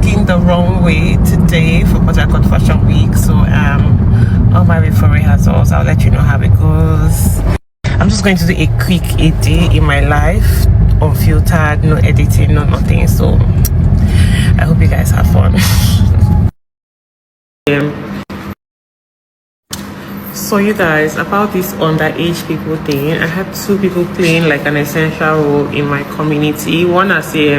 walking the wrong way today for Port Harcourt Fashion Week, so on my way for rehearsals. I'll let you know how it goes. I'm just going to do a quick day in my life, unfiltered, no editing, no nothing. So I hope you guys have fun. So you guys, about this underage people thing, I had two people playing like an essential role in my community. One as a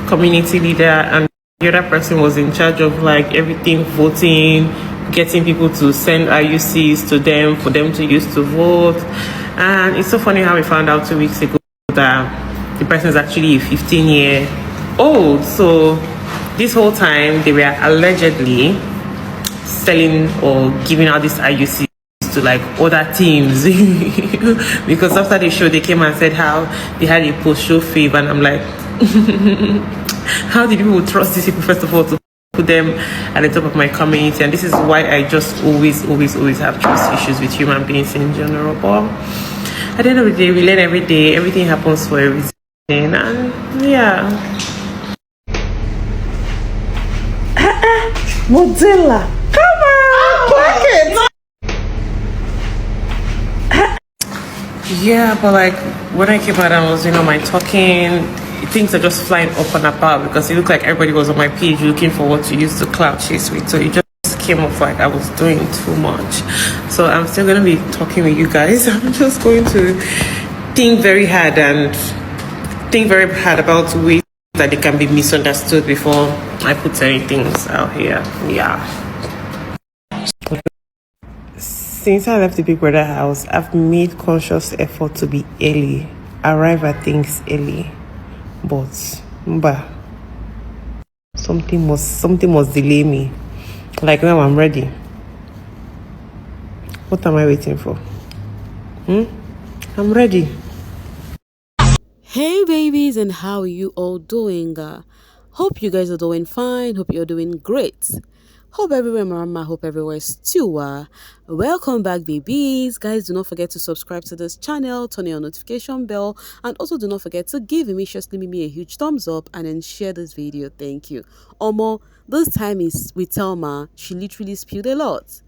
community leader, and the other person was in charge of like everything, voting, getting people to send IUCs to them for them to use to vote. And it's so funny how we found out 2 weeks ago that the person is actually a 15-year-old. So this whole time they were allegedly selling or giving out this IUC to like other teams because after the show they came and said how they had a post-show fave, and I'm like, how did people trust these people first of all to put them at the top of my community? And this is why I just always have trust issues with human beings in general. But at the end of the day, we learn every day. Everything happens for a reason, and yeah. Mozilla, come on, clock it. Yeah, but like when I came out and was, my talking, things are just flying up and apart because it looked like everybody was on my page looking for what to use the cloud chase with. So it just came off like I was doing too much. So I'm still gonna be talking with you guys. I'm just going to think very hard about ways that they can be misunderstood before I put any things out here. Yeah. Since I left the Big Brother house, I've made conscious effort to be early, arrive at things early. But something must delay me. Like now I'm ready. What am I waiting for? I'm ready. Hey babies, and how are you all doing? Hope you guys are doing fine. Hope you're doing great. Hope everywhere mama, hope everywhere still. Welcome back babies. Guys, do not forget to subscribe to this channel, turn on your notification bell, and also do not forget to give Mimi a huge thumbs up and then share this video. Thank you. Omo, this time is with Thelma. She literally spilled a lot.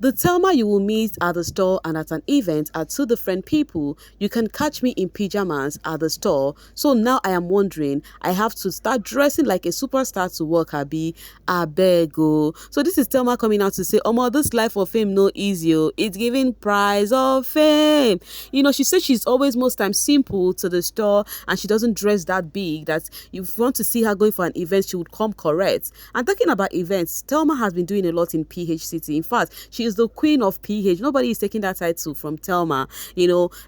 The Telma you will meet at the store and at an event are two different people. You can catch me in pajamas at the store. So now I am wondering, I have to start dressing like a superstar to work, Abi. Abego. So this is Telma coming out to say, Omo, this life of fame no easy. It's giving prize of fame. She said she's always most times simple to the store and she doesn't dress that big, that if you want to see her going for an event, she would come correct. And talking about events, Telma has been doing a lot in PH City. In fact, she is the queen of PH. Nobody is taking that title from Thelma,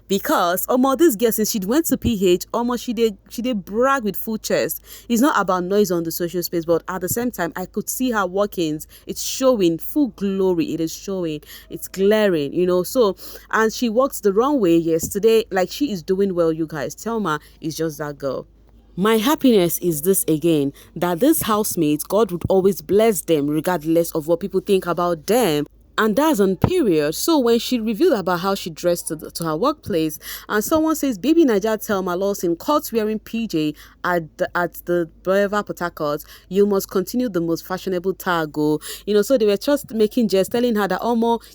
because this girl, since she went to PH, she did brag with full chest. It's not about noise on the social space, but at the same time, I could see her workings. It's showing full glory. It is showing. It's glaring, So, and she walked the wrong way yesterday. Like, she is doing well, you guys. Thelma is just that girl. My happiness is this again, that this housemates, God would always bless them regardless of what people think about them. And that's on period. So when she revealed about how she dressed to her workplace, and someone says, Bbnaija Telma Lawson caught wearing PJ at the Boulevard Port Harcourt, you must continue the most fashionable tag. So they were just making jest, telling her that,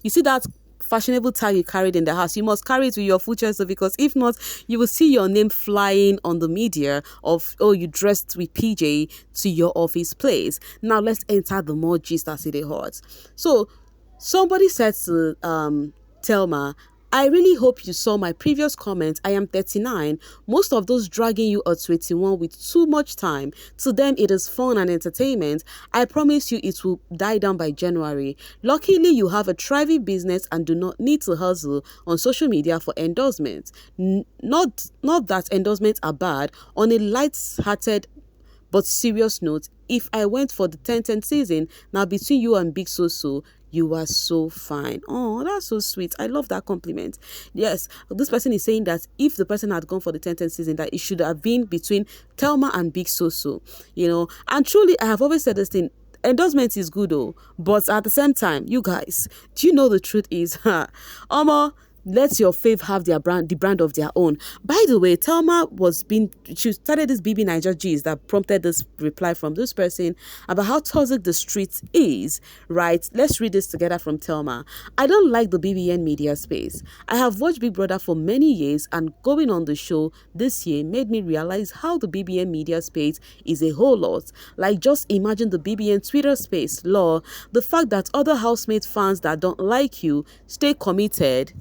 you see that fashionable tag you carried in the house, you must carry it with your full chest, because if not, you will see your name flying on the media of, you dressed with PJ to your office place. Now let's enter the more gist as it hot. So somebody said to Thelma, I really hope you saw my previous comment. I am 39. Most of those dragging you are 21 with too much time. To them, it is fun and entertainment. I promise you it will die down by January. Luckily, you have a thriving business and do not need to hustle on social media for endorsements. Not that endorsements are bad. On a light-hearted but serious note, if I went for the 10-10 season, now between you and Big So, you are so fine. Oh, that's so sweet. I love that compliment. Yes, this person is saying that if the person had gone for the 10-10 season, that it should have been between Thelma and Big So. And truly, I have always said this thing. Endorsement is good, but at the same time, you guys, do you know the truth is, let your fave have their brand, the brand of their own. By the way, she started this Bbnaija gist that prompted this reply from this person about how toxic the street is, right? Let's read this together from Telma. I don't like the BBN media space. I have watched Big Brother for many years, and going on the show this year made me realize how the BBN media space is a whole lot. Like, just imagine the BBN Twitter space, lol. The fact that other housemate fans that don't like you stay committed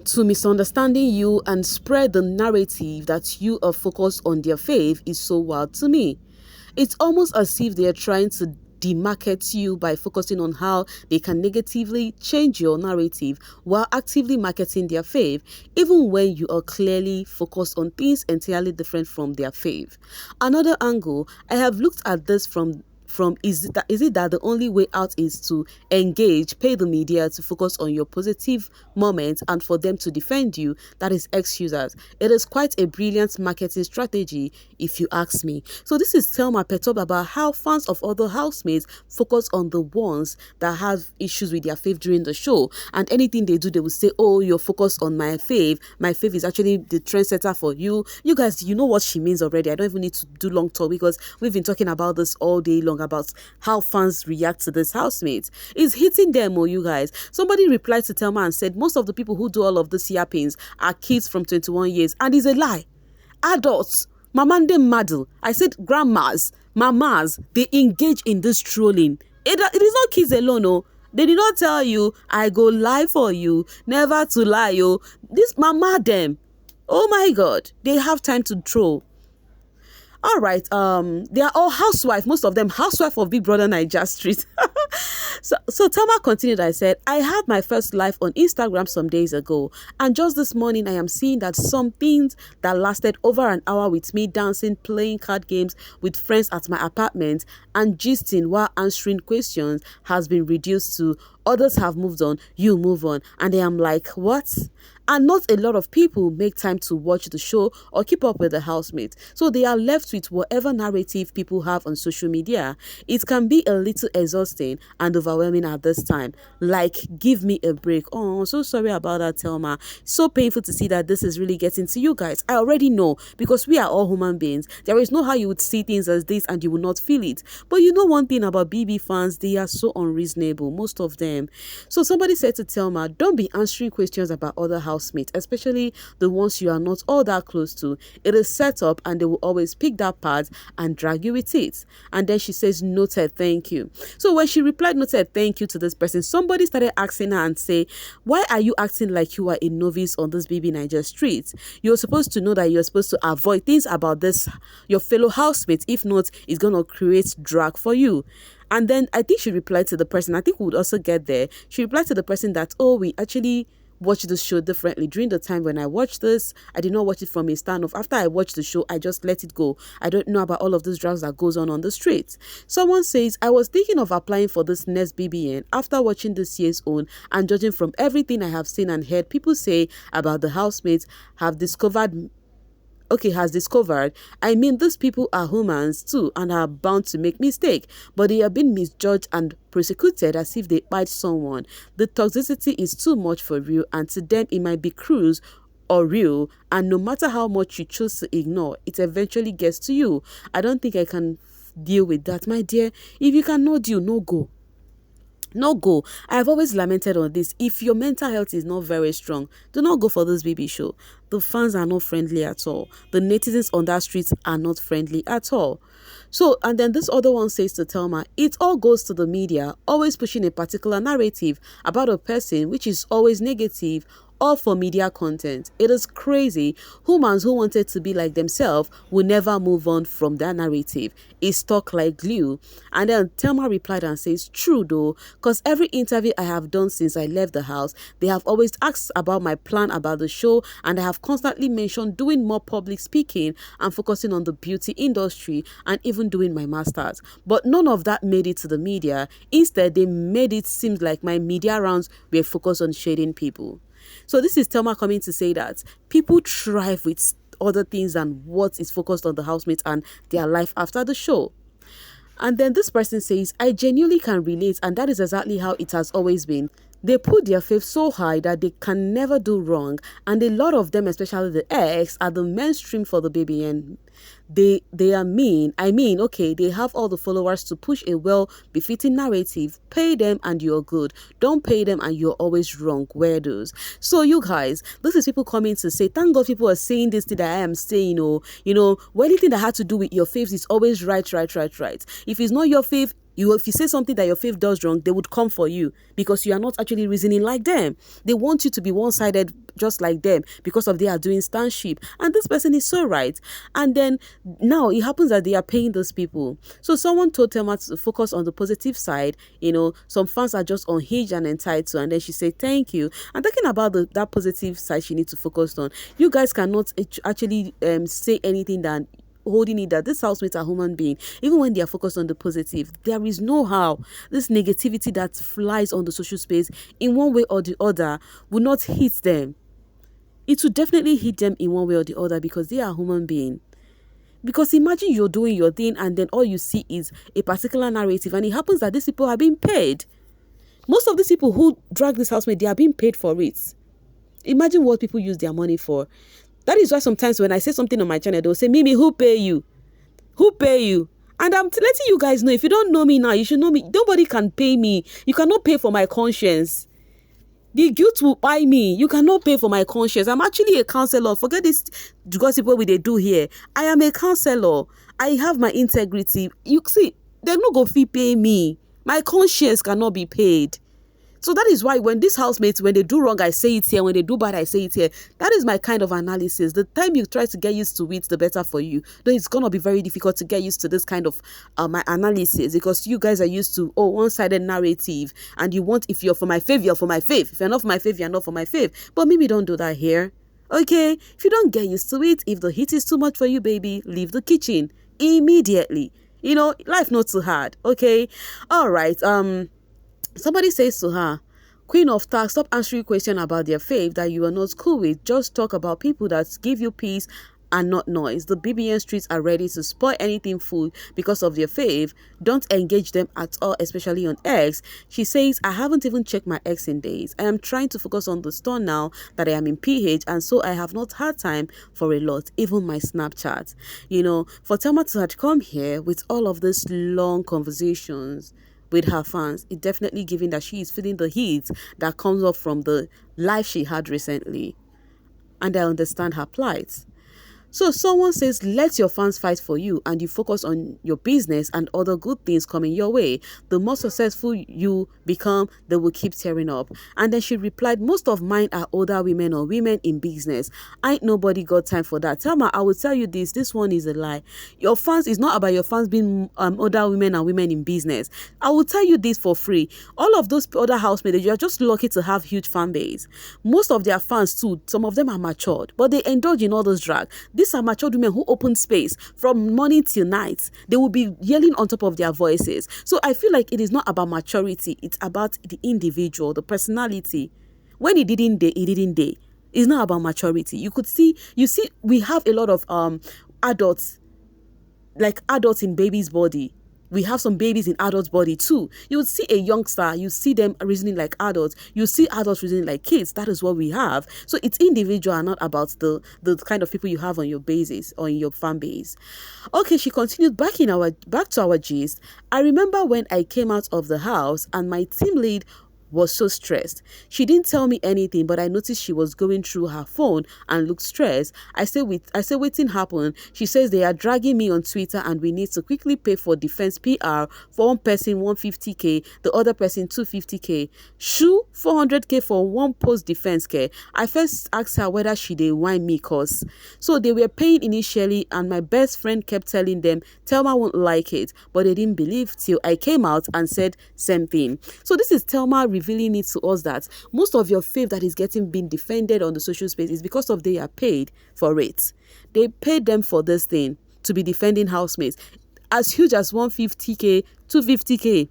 to misunderstanding you and spread the narrative that you are focused on their faith is so wild to me. It's almost as if they are trying to demarket you by focusing on how they can negatively change your narrative while actively marketing their faith, even when you are clearly focused on things entirely different from their faith. Another angle, I have looked at this from is it that the only way out is to engage, pay the media to focus on your positive moments and for them to defend you? That is excusers. It is quite a brilliant marketing strategy if you ask me. So this is Thelma perturbed about how fans of other housemates focus on the ones that have issues with their faith during the show, and anything they do they will say, oh, you're focused on my faith is actually the trendsetter for you. You guys, you know what she means already. I don't even need to do long talk because we've been talking about this all day long, about how fans react to this housemate. It's hitting them, oh, you guys. Somebody replied to Telma and said most of the people who do all of these yappings are kids from 21 years, and it's a lie. Adults, mamande madel. I said grandmas, mamas, they engage in this trolling. It is not kids alone, oh. They did not tell you, I go lie for you, never to lie, oh. This mama them, oh my God, they have time to troll. All right, they are all housewife, most of them housewife of Big Brother Naija Street. So Telma continued. I said, I had my first live on Instagram some days ago, and just this morning I am seeing that some things that lasted over an hour with me dancing, playing card games with friends at my apartment, and gisting while answering questions has been reduced to others have moved on, you move on. And I am like, what? And not a lot of people make time to watch the show or keep up with the housemate. So they are left with whatever narrative people have on social media. It can be a little exhausting and overwhelming at this time. Like, give me a break. Oh, so sorry about that, Telma. So painful to see that this is really getting to you guys. I already know, because we are all human beings. There is no how you would see things as this and you will not feel it. But you know one thing about BB fans, they are so unreasonable, most of them. So somebody said to Telma, don't be answering questions about other housemates, especially the ones you are not all that close to. It is set up and they will always pick that part and drag you with it. And then she says, noted, thank you. So when she replied, noted, thank you to this person, somebody started asking her and say, why are you acting like you are a novice on this Bbnaija street? You're supposed to know that you're supposed to avoid things about this, your fellow housemates. If not, it's going to create drag for you. And then I think she replied to the person, I think we would also get there. She replied to the person that, oh, we actually watch the show differently. During the time when I watched this, I did not watch it from a standoff. After I watched the show, I just let it go. I don't know about all of these drugs that goes on the streets. Someone says, I was thinking of applying for this next BBN after watching this year's own, and judging from everything I have seen and heard people say about the housemates has discovered, I mean, these people are humans too and are bound to make mistakes, but they are being misjudged and persecuted as if they bite someone. The toxicity is too much for real, and to them it might be cruise or real, and no matter how much you choose to ignore, it eventually gets to you. I don't think I can deal with that, my dear. If you cannot deal, no go. No go. I've always lamented on this. If your mental health is not very strong, do not go for this BB show. The fans are not friendly at all. The netizens on that street are not friendly at all. So, and then this other one says to Telma, it all goes to the media, always pushing a particular narrative about a person which is always negative, all for media content. It is crazy. Humans who wanted to be like themselves will never move on from that narrative. It's stuck like glue. And then Telma replied and says, true though, because every interview I have done since I left the house, they have always asked about my plan about the show, and I have constantly mentioned doing more public speaking and focusing on the beauty industry and even doing my masters. But none of that made it to the media. Instead, they made it seem like my media rounds were focused on shading people. So this is Telma coming to say that people thrive with other things than what is focused on the housemates and their life after the show. And then this person says, I genuinely can relate, and that is exactly how it has always been. They put their faith so high that they can never do wrong, and a lot of them, especially the ex, are the mainstream for the BBN. They are mean. I mean, okay, they have all the followers to push a well-befitting narrative. Pay them and you're good. Don't pay them and you're always wrong. Weirdos. So you guys, this is people coming to say, thank God people are saying this thing that I am saying. Well, anything that had to do with your faith is always right. If it's not your faith, if you say something that your faith does wrong, they would come for you because you are not actually reasoning like them. They want you to be one-sided just like them because of they are doing stanship. And this person is so right. And then now it happens that they are paying those people. So someone told Thelma to focus on the positive side. Some fans are just unhinged and entitled. And then she said, thank you. And talking about that positive side she needs to focus on. You guys cannot actually say anything that holding it that this housemates are human being. Even when they are focused on the positive, there is no how this negativity that flies on the social space in one way or the other will not hit them. It will definitely hit them in one way or the other because they are human being. Because imagine you're doing your thing and then all you see is a particular narrative, and it happens that these people are being paid. Most of these people who drag this housemate, they are being paid for it. Imagine what people use their money for. That is why sometimes when I say something on my channel, they'll say, Mimi, who pay you? Who pay you? And I'm letting you guys know, if you don't know me now, you should know me. Nobody can pay me. You cannot pay for my conscience. The guilt will buy me. You cannot pay for my conscience. I'm actually a counselor. Forget this gossip what they do here. I am a counselor. I have my integrity. You see, they're not going to pay me. My conscience cannot be paid. So that is why when these housemates, when they do wrong, I say it here. When they do bad, I say it here. That is my kind of analysis. The time you try to get used to it, the better for you. Though it's going to be very difficult to get used to this kind of my analysis because you guys are used to, one-sided narrative. And you want, if you're for my faith, you're for my faith. If you're not for my faith, you're not for my faith. But maybe don't do that here. Okay? If you don't get used to it, if the heat is too much for you, baby, leave the kitchen immediately. Life not too hard. Okay? All right. Somebody says to her, Queen of Tax, stop answering questions about their faith that you are not cool with. Just talk about people that give you peace and not noise. The BBN streets are ready to spoil anything food because of their faith. Don't engage them at all, especially on X. She says, I haven't even checked my X in days. I am trying to focus on the store now that I am in PH, and so I have not had time for a lot, even my Snapchat. For Telma to have come here with all of these long conversations with her fans, it definitely given that she is feeling the heat that comes up from the life she had recently. And I understand her plight. So someone says, let your fans fight for you and you focus on your business and other good things coming your way. The more successful you become, they will keep tearing up. And then she replied, most of mine are older women or women in business. Ain't nobody got time for that. Thelma, I will tell you this one is a lie. Your fans is not about your fans being older women and women in business. I will tell you this for free. All of those other housemates, you are just lucky to have huge fan base. Most of their fans too, some of them are matured, but they indulge in all those drag. These are matured women who open space from morning till night. They will be yelling on top of their voices. So I feel like it is not about maturity. It's about the individual, the personality. When it didn't day, it didn't day. It's not about maturity. You see, we have a lot of adults, like adults in baby's body. We have some babies in adults' body too. You would see a youngster, you see them reasoning like adults. You see adults reasoning like kids. That is what we have. So it's individual and not about the kind of people you have on your basis or in your fan base. Okay, she continued back to our gist. I remember when I came out of the house and my team lead was so stressed. She didn't tell me anything, but I noticed she was going through her phone and looked stressed. I said, waiting happened. She says they are dragging me on Twitter and we need to quickly pay for defense PR for one person 150k, the other person 250k. Shoo 400k for one post defense care. I first asked her whether she dey whine me cause. So they were paying initially and my best friend kept telling them Thelma won't like it, but they didn't believe till I came out and said same thing. So this is Thelma revealing it to us that most of your faith that is being defended on the social space is because of they are paid for it. They paid them for this thing to be defending housemates as huge as 150k, 250k.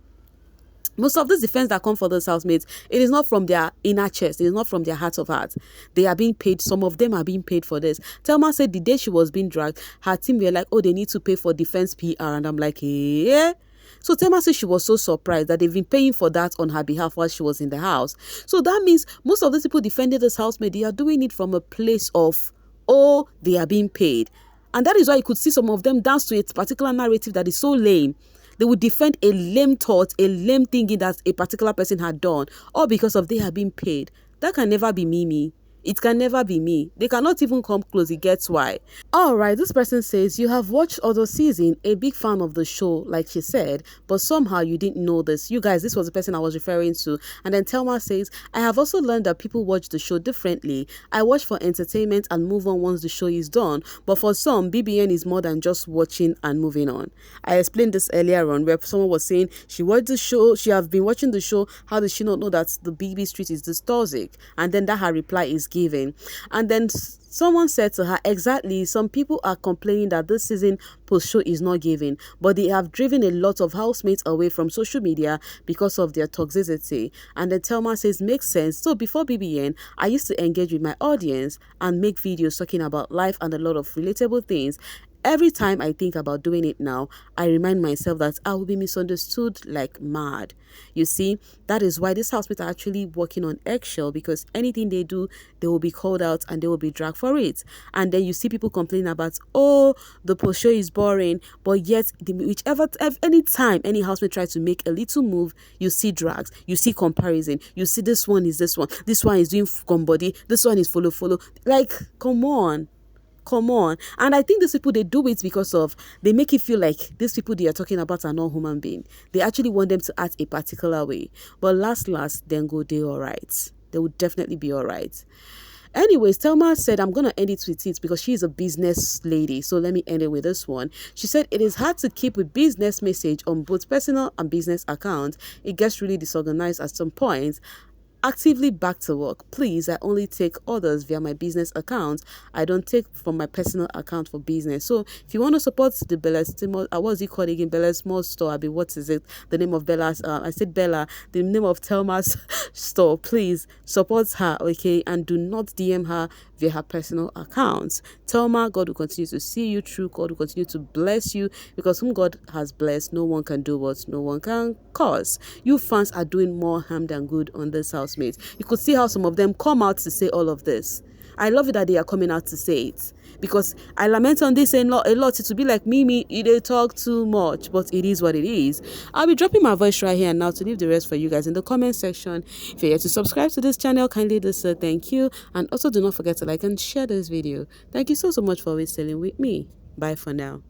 Most of this defense that come for those housemates, it is not from their inner chest. It is not from their heart of hearts. They are being paid. Some of them are being paid for this. Thelma said the day she was being dragged, her team were like, oh, they need to pay for defense PR. And I'm like, yeah. So Telma said she was so surprised that they've been paying for that on her behalf while she was in the house. So that means most of these people defending this housemaid, they are doing it from a place of, oh, they are being paid. And that is why you could see some of them dance to a particular narrative that is so lame. They would defend a lame thought, a lame thinking that a particular person had done, all because of they are being paid. That can never be me. It can never be me. They cannot even come close. It gets why. Alright, this person says, you have watched other season, a big fan of the show, like she said, but somehow you didn't know this. You guys, this was the person I was referring to. And then Thelma says, I have also learned that people watch the show differently. I watch for entertainment and move on once the show is done. But for some, BBN is more than just watching and moving on. I explained this earlier on where someone was saying she watched the show, she have been watching the show, how does she not know that the BB street is this toxic? And then that her reply is given. And then someone said to her, exactly, some people are complaining that this season post show is not giving, but they have driven a lot of housemates away from social media because of their toxicity. And then Telma says, makes sense. So before BBN, I used to engage with my audience and make videos talking about life and a lot of relatable things. Every time I think about doing it now, I remind myself that I will be misunderstood like mad. You see, that is why these housemates are actually working on eggshell, because anything they do, they will be called out and they will be dragged for it. And then you see people complaining about, oh, the post show is boring, but yet any time any housemate tries to make a little move, you see drags, you see comparison, you see this one is doing body, this one is follow. Like, come on. And I think these people, they do it because of, they make it feel like these people they are talking about are not human beings. They actually want them to act a particular way. But last, then go, they all right. They would definitely be all right. Anyways, Thelma said, I'm going to end it with it because she's a business lady. So let me end it with this one. She said, it is hard to keep with business message on both personal and business accounts. It gets really disorganized at some point. Actively back to work. Please, I only take orders via my business account. I don't take from my personal account for business. So if you want to support the Bella's, what's it called again? Bella's small store. What is it? The name of Bella's, I said Bella, the name of Thelma's store. Please support her, okay? And do not DM her via her personal accounts. Thelma, God will continue to see you through. God will continue to bless you, because whom God has blessed, no one can do what no one can cause. You fans are doing more harm than good on this housemates. You could see how some of them come out to say all of this. I love it that they are coming out to say it, because I lament on this a lot. It will be like Mimi, they talk too much, but it is what it is. I'll be dropping my voice right here and now to leave the rest for you guys in the comment section. If you're yet to subscribe to this channel, kindly do so. Thank you. And also do not forget to like and share this video. Thank you so much for always staying with me. Bye for now.